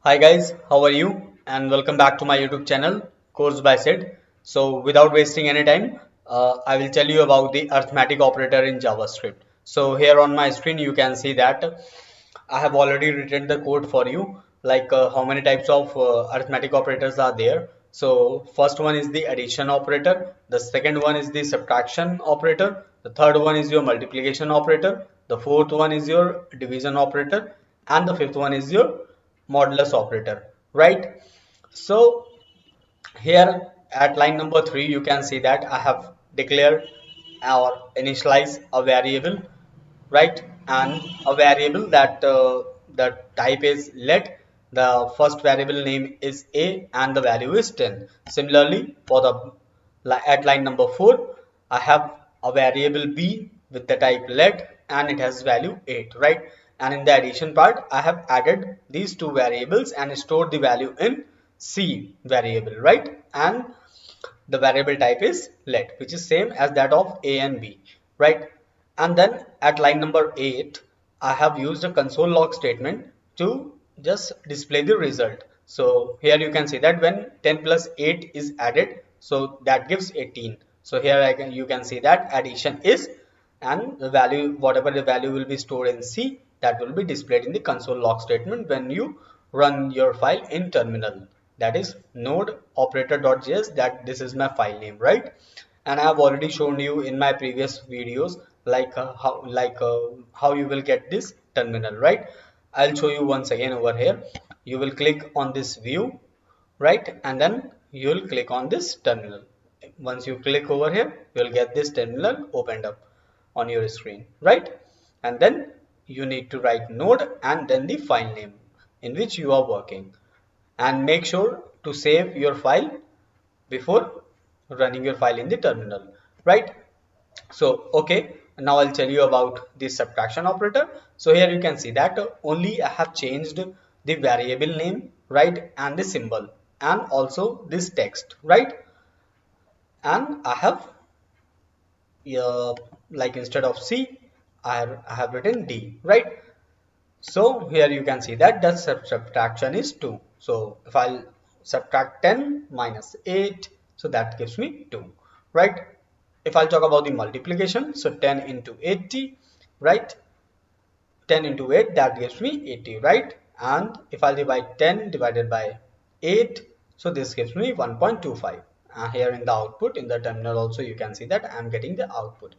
Hi guys, how are you? And welcome back to my YouTube channel, Course by Sid. So without wasting any time, I will tell you about the arithmetic operator in JavaScript. So here on my screen, you can see that I have already written the code for you, like how many types of arithmetic operators are there. So first one is the addition operator, the second one is the subtraction operator, the third one is your multiplication operator, the fourth one is your division operator, and the fifth one is your modulus operator, right? So here at line number 3 you can see that I have declared or initialize a variable, right? And a variable that the type is let, the first variable name is a and the value is 10. Similarly for the at line number 4 I have a variable b with the type let and it has value 8, right? And in the addition part I have added these two variables and stored the value in c variable, right? And the variable type is let, which is same as that of a and b, right? And then at line number 8 I have used a console log statement to just display the result. So here you can see that when 10 plus 8 is added, so that gives 18. So here you can see that addition is, and the value, whatever the value will be stored in C, that will be displayed in the console log statement when you run your file in terminal. That is node operator.js, that this is my file name, right? And I have already shown you in my previous videos like how you will get this terminal, right? I'll show you once again over here. You will click on this view, right? And then you will click on this terminal. Once you click over here, you will get this terminal opened up on your screen, right? And then you need to write node and then the file name in which you are working, and make sure to save your file before running your file in the terminal, right? So okay, now I'll tell you about the subtraction operator. So here you can see that only I have changed the variable name, right, and the symbol and also this text, right? And I have like instead of C I have written D, right? So here you can see that the subtraction is 2. So if I'll subtract 10 minus 8, so that gives me 2, right? If I'll talk about the multiplication, so 10 into 80, right? 10 into 8, that gives me 80, right? And if I'll divide 10 divided by 8, so this gives me 1.25. Here in the output, in the terminal also, you can see that I am getting the output.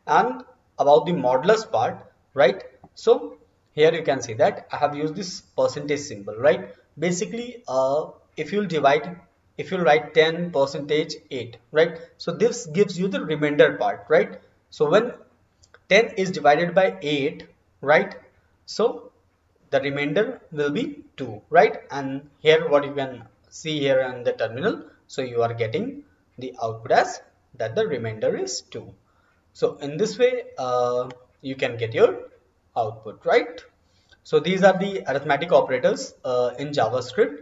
And about the modulus part, right? So here you can see that I have used this percentage symbol, right? Basically, if you'll divide, if you write 10 percentage 8, right? So this gives you the remainder part, right? So when 10 is divided by 8, right? So the remainder will be 2, right? And here what you can see here in the terminal, so you are getting the output as that the remainder is 2. So in this way you can get your output, right? So these are the arithmetic operators in JavaScript.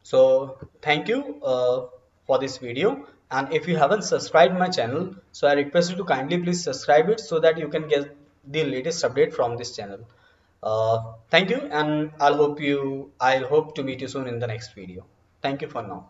So thank you for this video, and if you haven't subscribed my channel, so I request you to kindly please subscribe it so that you can get the latest update from this channel. Thank you, and I'll hope to meet you soon in the next video. Thank you for now.